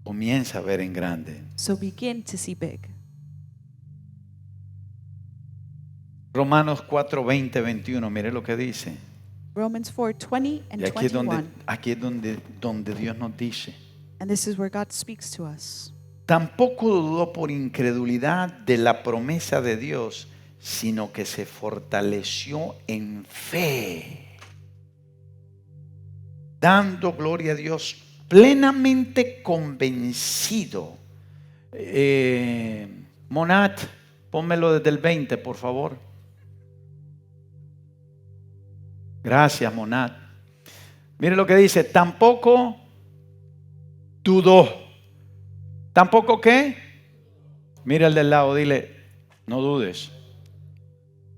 Comienza a ver en grande. So begin to see big. Romanos 4, 20, 21, mire lo que dice. Romans 4:20 and Y aquí es 21. donde Dios nos dice. And this is where God speaks to us. Tampoco dudó por incredulidad de la promesa de Dios, sino que se fortaleció en fe, dando gloria a Dios, plenamente convencido. Monat, pónmelo desde el 20, por favor. Gracias, Monat. Mire lo que dice, tampoco dudó. ¿Tampoco qué? Mira al del lado, dile, no dudes.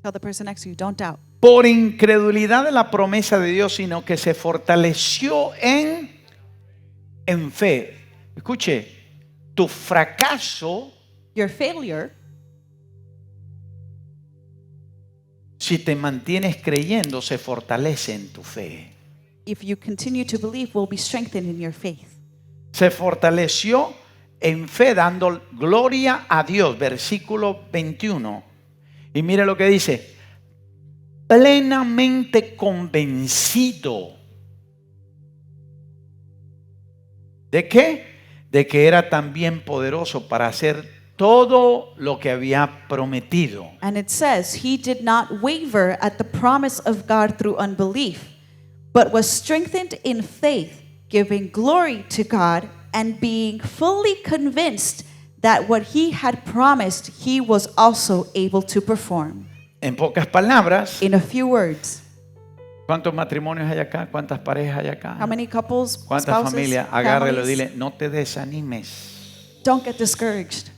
Tell the person next to you, don't doubt. Por incredulidad de la promesa de Dios, sino que se fortaleció en fe. Escuche, tu fracaso, Your failure, si te mantienes creyendo, se fortalece en tu fe. if you continue to believe, will be strengthened in your faith. Se fortaleció en fe dando gloria a Dios. Versículo 21. Y mire lo que dice. Plenamente convencido. ¿De qué? De que era también poderoso para hacer todo lo que había prometido. And it says, he did not waver at the promise of God through unbelief, but was strengthened in faith, giving glory to God and being fully convinced that what he had promised, he was also able to perform. En pocas palabras, In a few words, ¿cuántos matrimonios hay acá? ¿Cuántas parejas hay acá? how many couples, ¿Cuántas spouses, familias? Agárrelo, families, dile, no te desanimes. don't get discouraged.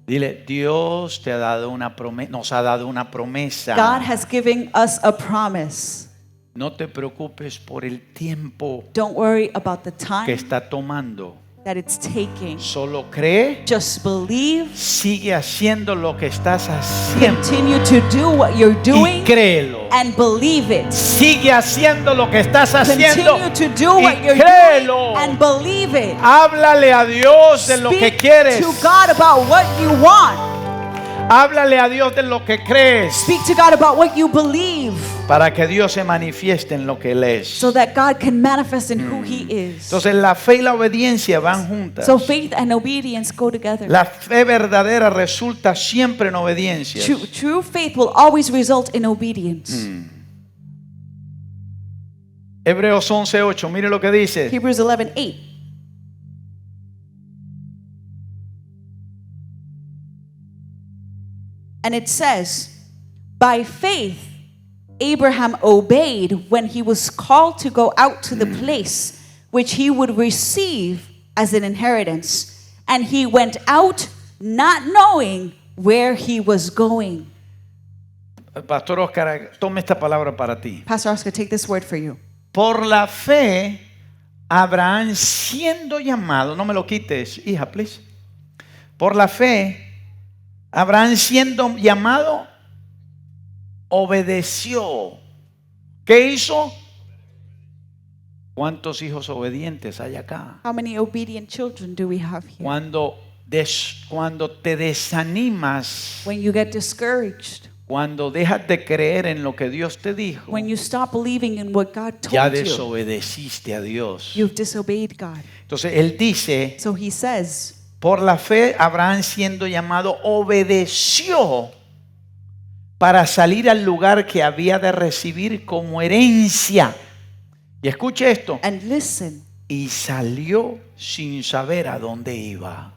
Dile, Dios te ha dado una promesa, nos ha dado una promesa. God has given us a promise. No te preocupes por el tiempo Don't worry about the que time está tomando. that it's taking. Solo cree, Just believe, sigue haciendo lo que estás haciendo continue to do what you're y doing, créelo. and believe it. Sigue haciendo lo que estás haciendo Continue to do what y you're créelo. doing and believe it. Háblale a Dios de lo que Speak quieres. to God about what you want. Háblale a Dios de lo que crees Speak to God about what you believe para que Dios se manifieste en lo que Él es. so that God can manifest in who He is. Entonces la fe y la obediencia van juntas. So faith and obedience go together. La fe verdadera resulta siempre en obediencia. True faith will always result in obedience. Hebreos 11:8, mire lo que dice. Hebrews 11:8. And it says, by faith, Abraham obeyed when he was called to go out to the place which he would receive as an inheritance. And he went out not knowing where he was going. Pastor Oscar, tome esta palabra para ti. Pastor Oscar, take this word for you. Por la fe, Abraham siendo llamado, no me lo quites, hija, please. Por la fe, Abraham siendo llamado, obedeció. ¿Qué hizo? ¿Cuántos hijos obedientes hay acá? How many obedient children do we have here? Cuando te desanimas, When you get discouraged, cuando dejas de creer en lo que Dios te dijo, when you stop believing in what God ya told you, desobedeciste a Dios. you've disobeyed God. Entonces él dice, So he says, por la fe Abraham siendo llamado obedeció para salir al lugar que había de recibir como herencia. Y escuche esto, and listen, y salió sin saber a dónde iba.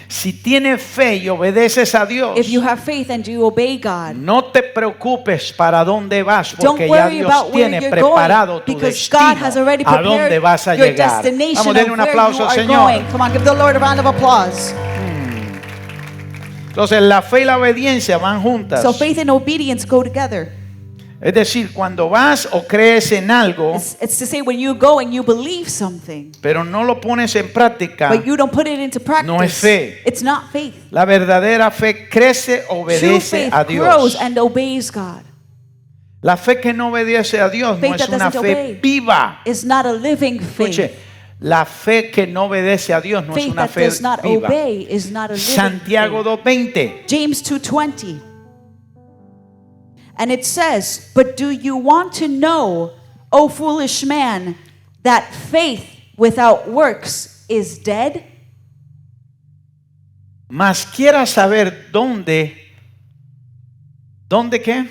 Si tienes fe y obedeces a Dios, if you have faith and you obey God, no te preocupes para dónde vas, don't porque ya worry Dios about where tiene you're preparado going, tu because destino, God has already a dónde prepared vas a your llegar. destination Vamos, of denle un where aplauso you al are Señor. going. Come on, give the Lord a round of applause. Entonces la fe y la obediencia van juntas. So faith and obedience go together. Es decir, cuando vas o crees en algo, It's to say when you go and you believe something, pero no lo pones en práctica, but you don't put it into practice, no es fe. it's not faith. La verdadera fe crece, True obedece faith a grows Dios. and obeys God. La fe que no obedece a Dios no Faith es that una doesn't fe obey viva. It's not a living Escuche, faith. la fe que no obedece a Dios no es Faith una that fe does not viva. obey is not a living Santiago faith. 2:20. James 2:20. And it says, but do you want to know, O foolish man, that faith without works is dead? Mas quiera saber dónde qué?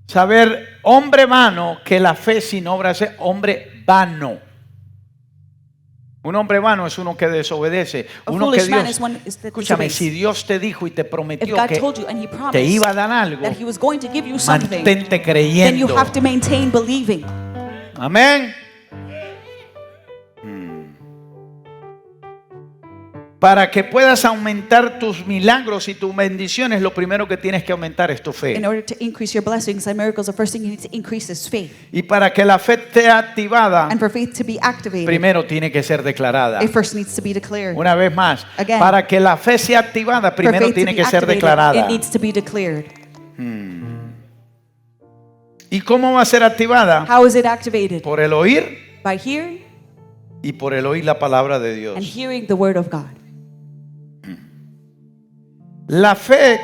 Saber, hombre vano, que la fe sin obras es hombre vano. Un hombre vano es uno que desobedece. A Uno que foolish man Dios, is one is that escúchame, disobeys. si Dios te dijo y te If prometió God que told you and he te promised iba a dar algo, that he was going to give you something, mantente then you creyendo. have to maintain believing. Amén. Para que puedas aumentar tus milagros y tus bendiciones, lo primero que tienes que aumentar es tu In fe. order to increase your blessings and miracles, the first thing you need to increase is faith. Y para que la fe esté activada, And for faith to be activated, primero tiene que ser declarada. it first needs to be declared. Una vez más, Again. para que la fe sea activada, For primero faith to tiene be que ser activated, declarada. it needs to be declared. ¿Y cómo va a ser activada? How is it activated? Por el oír By hearing y por el oír la palabra de and Dios. hearing the word of God. La fe,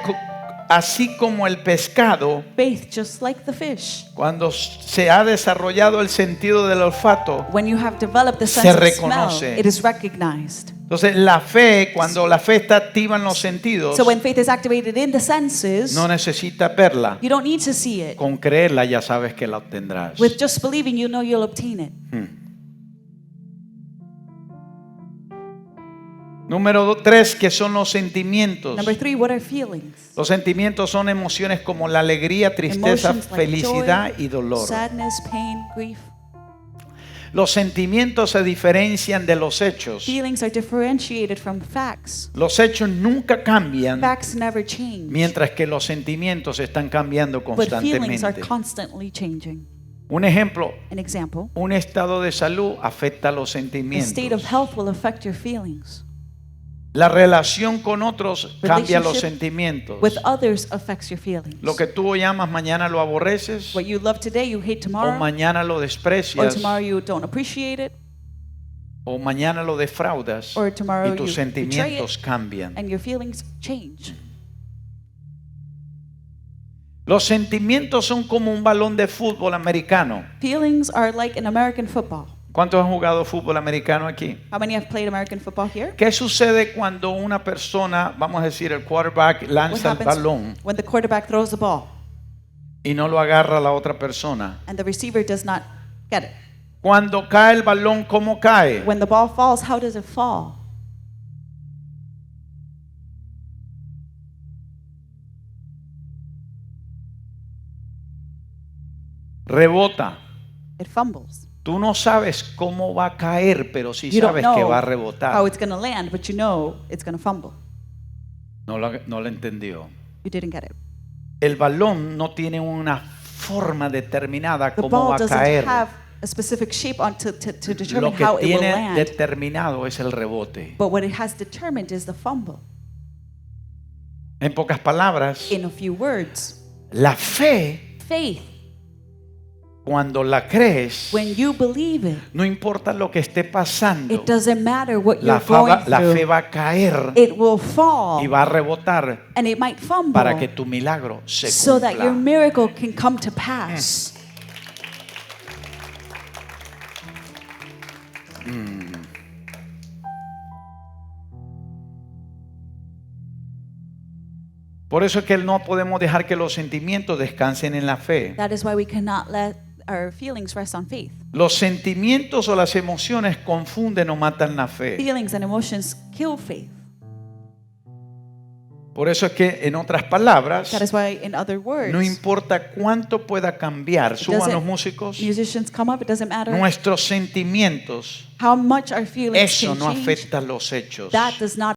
así como el pescado, Faith, just like the fish, cuando se ha desarrollado el sentido del olfato, when you have developed the se sense of reconoce. smell, it is recognized. entonces la fe, cuando la fe está activa en los sentidos, So when faith is activated in the senses, no necesita verla. you don't need to see it. Con creerla ya sabes que la obtendrás. With just believing, you know you'll obtain it. Número 3, que son los sentimientos. Number 3, what are feelings? Los sentimientos son emociones como la alegría, tristeza, Emotions like felicidad joy, y dolor. sadness, pain, grief. Los sentimientos se diferencian de los hechos. Feelings are differentiated from facts. Los hechos nunca cambian, Facts never change, mientras que los sentimientos están cambiando but feelings are constantemente. constantly changing. Un ejemplo, An example, un estado de salud afecta a los a state of sentimientos. health will affect your feelings. La relación con otros cambia los Relationship sentimientos. With others affects your feelings. Lo que tú llamas mañana lo aborreces What you love today, you hate o tomorrow, mañana lo or desprecias tomorrow you don't appreciate it, o mañana lo defraudas or tomorrow y tus you betray sentimientos it, cambian. and your feelings change. Los sentimientos son como un balón de fútbol americano. Feelings are like an American football. ¿Cuántos han jugado fútbol americano aquí? How many have played American football here? ¿Qué sucede cuando una persona, vamos a decir, el quarterback What lanza el happens balón when the quarterback throws the ball y no lo agarra la otra persona? and the receiver does not get it? Cuando cae el balón, ¿cómo cae? When the ball falls, how does it fall? Rebota. It fumbles. Tú no sabes cómo va a caer, pero sí You don't sabes que va a know rebotar. how it's going to land, but you know it's going to fumble. No lo entendió. You didn't get it. El balón no tiene una forma determinada The cómo ball va a doesn't caer. have a specific shape on to determine Lo que how it will tiene land. determinado es el rebote. But what it has determined is the fumble. En pocas palabras, In a few words, la fe, faith, cuando la crees, when you believe it, no importa lo que esté pasando, it doesn't matter what la you're going fe through. va a caer It will fall y va a rebotar and it might fumble para que tu milagro se so that your cumpla. miracle can come to pass. Por eso es que no podemos dejar que los sentimientos descansen en la fe. That is why we cannot let our feelings rest on faith. Los sentimientos o las emociones confunden o matan la fe. Feelings and emotions kill faith. Por eso es que, en otras palabras, That is why, in other words, no importa cuánto pueda cambiar, it suban doesn't- los músicos, musicians come up, it doesn't matter nuestros sentimientos, how much our feelings eso can no change. afecta los hechos. That does not